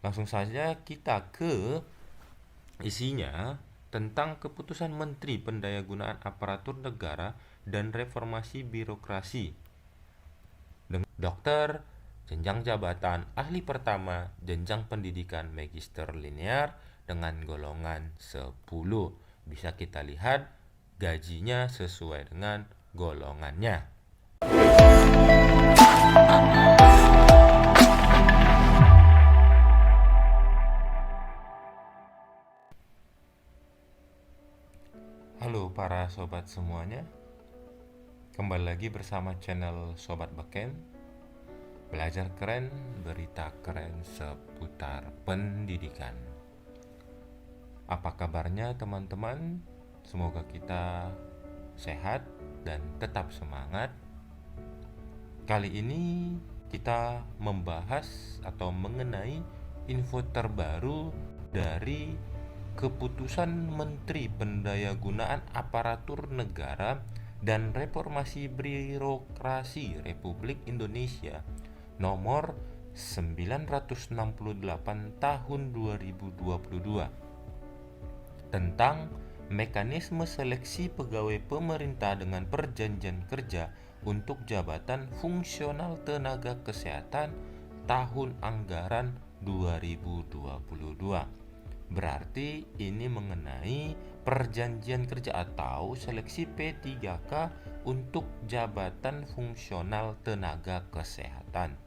Langsung saja kita ke isinya tentang keputusan Menteri Pendayagunaan Aparatur Negara dan Reformasi Birokrasi. Dokter, jenjang jabatan ahli pertama, jenjang pendidikan magister linear dengan golongan 10. Bisa kita lihat gajinya sesuai dengan golongannya. Halo para sobat semuanya, kembali lagi bersama channel Sobat Beken. Belajar keren, berita keren seputar pendidikan. Apa kabarnya teman-teman? Semoga kita sehat dan tetap semangat. Kali ini kita membahas atau mengenai info terbaru dari keputusan Menteri Pendayagunaan Aparatur Negara dan Reformasi Birokrasi Republik Indonesia nomor 968 tahun 2022 tentang mekanisme seleksi pegawai pemerintah dengan perjanjian kerja untuk jabatan fungsional tenaga kesehatan tahun anggaran 2022. Berarti ini mengenai perjanjian kerja atau seleksi P3K untuk jabatan fungsional tenaga kesehatan.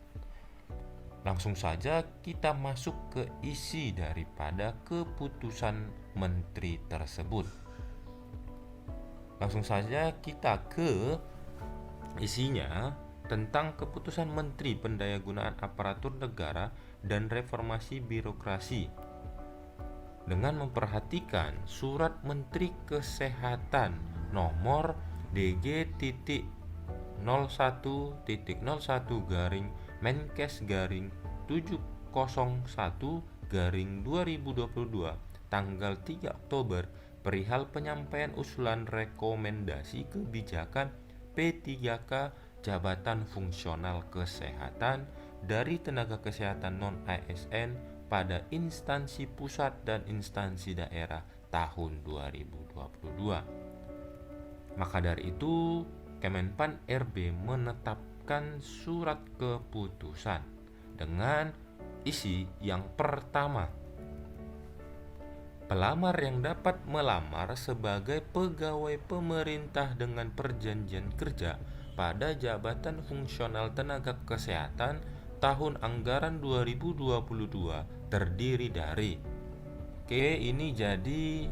Langsung saja kita masuk ke isi daripada keputusan menteri tersebut. Langsung saja kita ke isinya tentang keputusan Menteri Pendayagunaan Aparatur Negara dan Reformasi Birokrasi. Dengan memperhatikan Surat Menteri Kesehatan nomor DG.01-Menkes-701-2022 tanggal 3 Oktober perihal penyampaian usulan rekomendasi kebijakan P3K Jabatan Fungsional Kesehatan dari tenaga kesehatan non-ASN pada instansi pusat dan instansi daerah tahun 2022. Maka dari itu, Kemenpan RB menetapkan surat keputusan dengan isi yang pertama. Pelamar yang dapat melamar sebagai pegawai pemerintah dengan perjanjian kerja pada jabatan fungsional tenaga kesehatan tahun anggaran 2022 terdiri dari ini jadi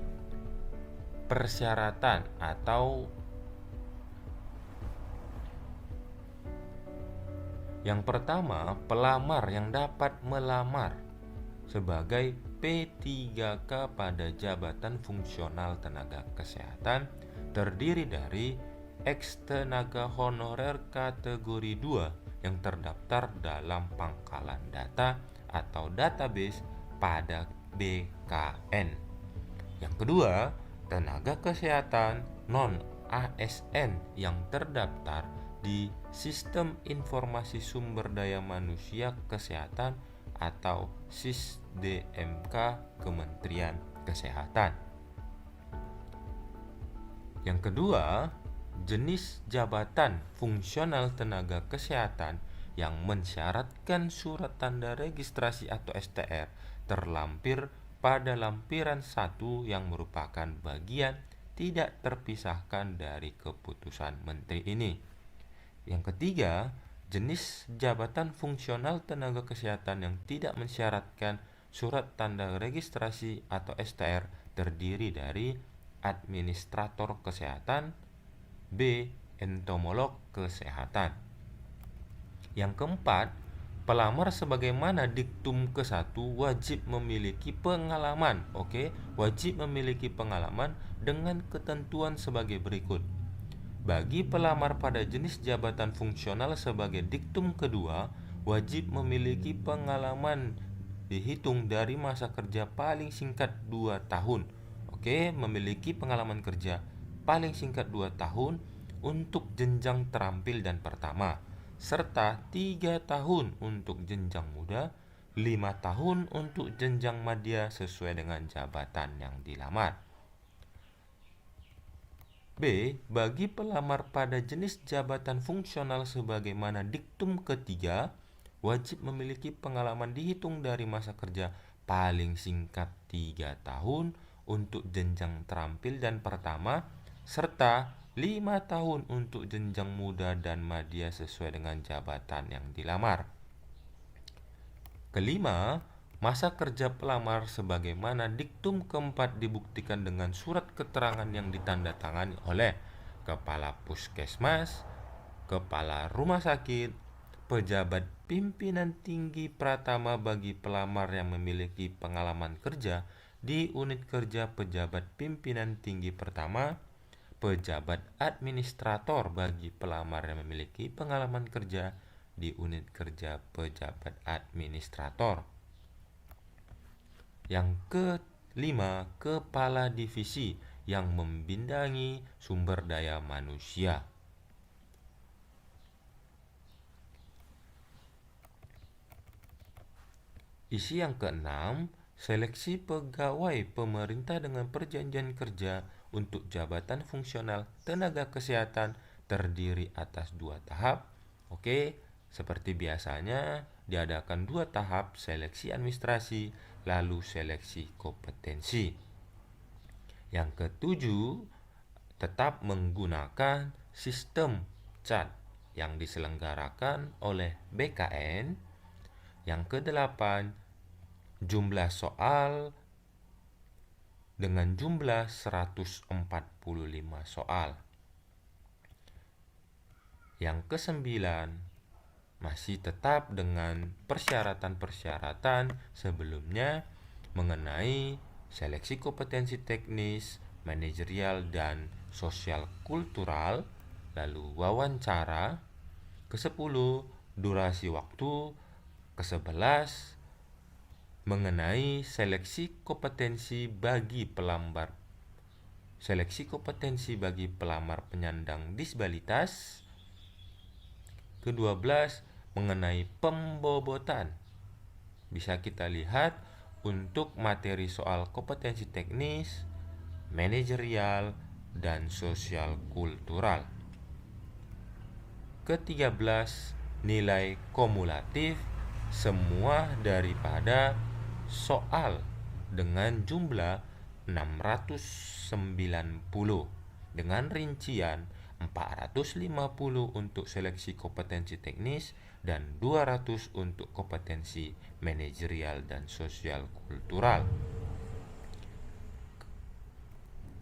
persyaratan atau yang pertama, pelamar yang dapat melamar sebagai P3K pada jabatan fungsional tenaga kesehatan terdiri dari ex-tenaga honorer kategori 2 yang terdaftar dalam pangkalan data atau database pada BKN. Yang kedua, tenaga kesehatan non-ASN yang terdaftar di Sistem Informasi Sumber Daya Manusia Kesehatan atau SISDMK Kementerian Kesehatan. Yang kedua, jenis jabatan fungsional tenaga kesehatan yang mensyaratkan surat tanda registrasi atau STR terlampir pada lampiran 1 yang merupakan bagian tidak terpisahkan dari keputusan menteri ini. Yang ketiga, jenis jabatan fungsional tenaga kesehatan yang tidak mensyaratkan surat tanda registrasi atau STR terdiri dari administrator kesehatan, B. entomolog kesehatan. Yang keempat, pelamar sebagaimana diktum ke-1 wajib memiliki pengalaman, wajib memiliki pengalaman dengan ketentuan sebagai berikut. Bagi pelamar pada jenis jabatan fungsional sebagai diktum kedua, wajib memiliki pengalaman dihitung dari masa kerja paling singkat 2 tahun. Memiliki pengalaman kerja paling singkat 2 tahun untuk jenjang terampil dan pertama, serta 3 tahun untuk jenjang muda 5 tahun untuk jenjang madya sesuai dengan jabatan yang dilamar. B. Bagi pelamar pada jenis jabatan fungsional sebagaimana diktum ketiga, wajib memiliki pengalaman dihitung dari masa kerja paling singkat 3 tahun untuk jenjang terampil dan pertama, serta 5 tahun untuk jenjang muda dan madya sesuai dengan jabatan yang dilamar. Kelima, masa kerja pelamar sebagaimana diktum keempat dibuktikan dengan surat keterangan yang ditandatangani oleh kepala puskesmas, kepala rumah sakit, pejabat pimpinan tinggi pratama bagi pelamar yang memiliki pengalaman kerja di unit kerja pejabat pimpinan tinggi pertama, pejabat administrator bagi pelamar yang memiliki pengalaman kerja di unit kerja pejabat administrator. Yang kelima, kepala divisi yang membindangi sumber daya manusia. Isi yang keenam, seleksi pegawai pemerintah dengan perjanjian kerja untuk jabatan fungsional tenaga kesehatan terdiri atas 2 tahap. Oke, seperti biasanya diadakan 2 tahap seleksi administrasi lalu seleksi kompetensi. Yang ketujuh, tetap menggunakan sistem CAT yang diselenggarakan oleh BKN. Yang kedelapan, jumlah soal dengan jumlah 145 soal. Yang kesembilan, masih tetap dengan persyaratan-persyaratan sebelumnya mengenai seleksi kompetensi teknis, manajerial, dan sosial kultural, lalu wawancara. Ke-10, durasi waktu. Ke-11, mengenai seleksi kompetensi bagi pelamar penyandang disabilitas. Ke-12, mengenai pembobotan. Bisa kita lihat untuk materi soal kompetensi teknis, manajerial, dan sosial kultural. Ke-13, nilai kumulatif semua daripada soal dengan jumlah 690 dengan rincian 450 untuk seleksi kompetensi teknis dan 200 untuk kompetensi manajerial dan sosial kultural.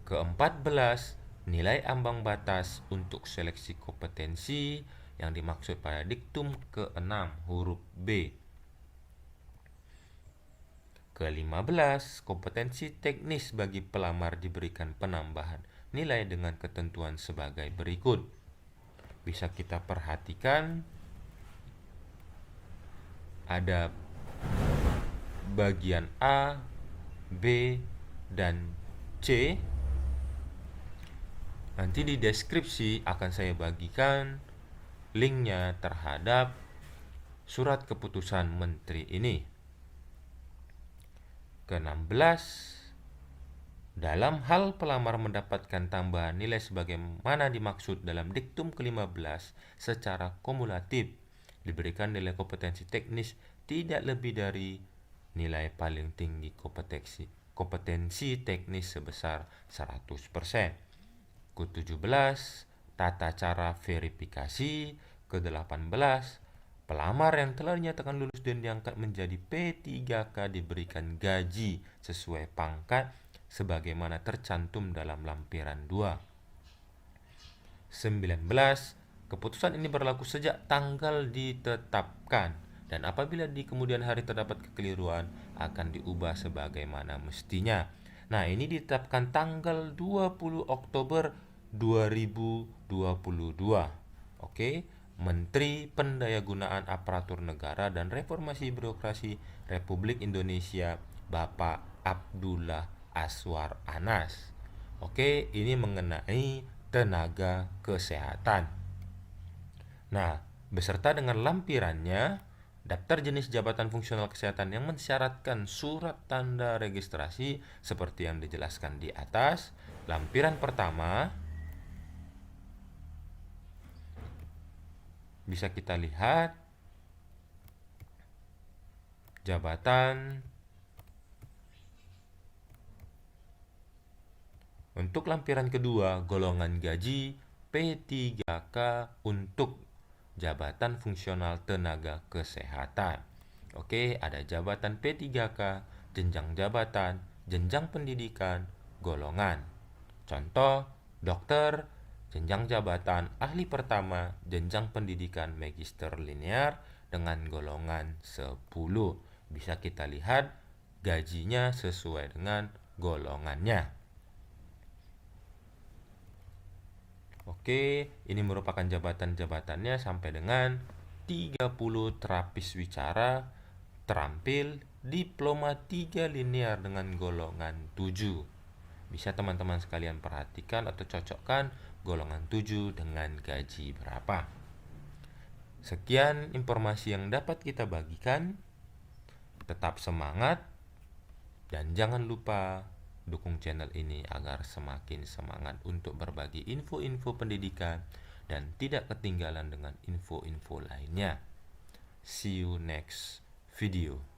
Ke-14, nilai ambang batas untuk seleksi kompetensi yang dimaksud pada diktum ke-6 huruf B. Ke-15, kompetensi teknis bagi pelamar diberikan penambahan nilai dengan ketentuan sebagai berikut. Bisa kita perhatikan ada bagian A, B, dan C. Nanti di deskripsi akan saya bagikan linknya terhadap surat keputusan menteri ini. Ke-16, dalam hal pelamar mendapatkan tambahan nilai sebagaimana dimaksud dalam diktum ke-15 secara kumulatif, diberikan nilai kompetensi teknis tidak lebih dari nilai paling tinggi kompetensi teknis sebesar 100%. Ke-17, tata cara verifikasi. Ke-18, pelamar yang telah dinyatakan lulus dan diangkat menjadi P3K diberikan gaji sesuai pangkat sebagaimana tercantum dalam lampiran 2. 19, keputusan ini berlaku sejak tanggal ditetapkan dan apabila di kemudian hari terdapat kekeliruan akan diubah sebagaimana mestinya. Nah, ini ditetapkan tanggal 20 Oktober 2022. Oke, Menteri Pendayagunaan Aparatur Negara dan Reformasi Birokrasi Republik Indonesia Bapak Abdullah Aswar Anas. Oke, ini mengenai tenaga kesehatan. Nah, beserta dengan lampirannya Daftar jenis jabatan fungsional kesehatan yang mensyaratkan surat tanda registrasi seperti yang dijelaskan di atas. Lampiran pertama bisa kita lihat jabatan. Untuk lampiran kedua, golongan gaji P3K untuk jabatan fungsional tenaga kesehatan. Oke, ada jabatan P3K, jenjang jabatan, jenjang pendidikan, golongan. Contoh, dokter, jenjang jabatan ahli pertama, jenjang pendidikan magister linear dengan golongan 10. Bisa kita lihat gajinya sesuai dengan golongannya. Oke, ini merupakan jabatan-jabatannya sampai dengan 30 terapis wicara, terampil, diploma 3 linear dengan golongan 7. Bisa teman-teman sekalian perhatikan atau cocokkan golongan 7 dengan gaji berapa. Sekian informasi yang dapat kita bagikan. Tetap semangat dan jangan lupa dukung channel ini agar semakin semangat untuk berbagi info-info pendidikan dan tidak ketinggalan dengan info-info lainnya. See you next video.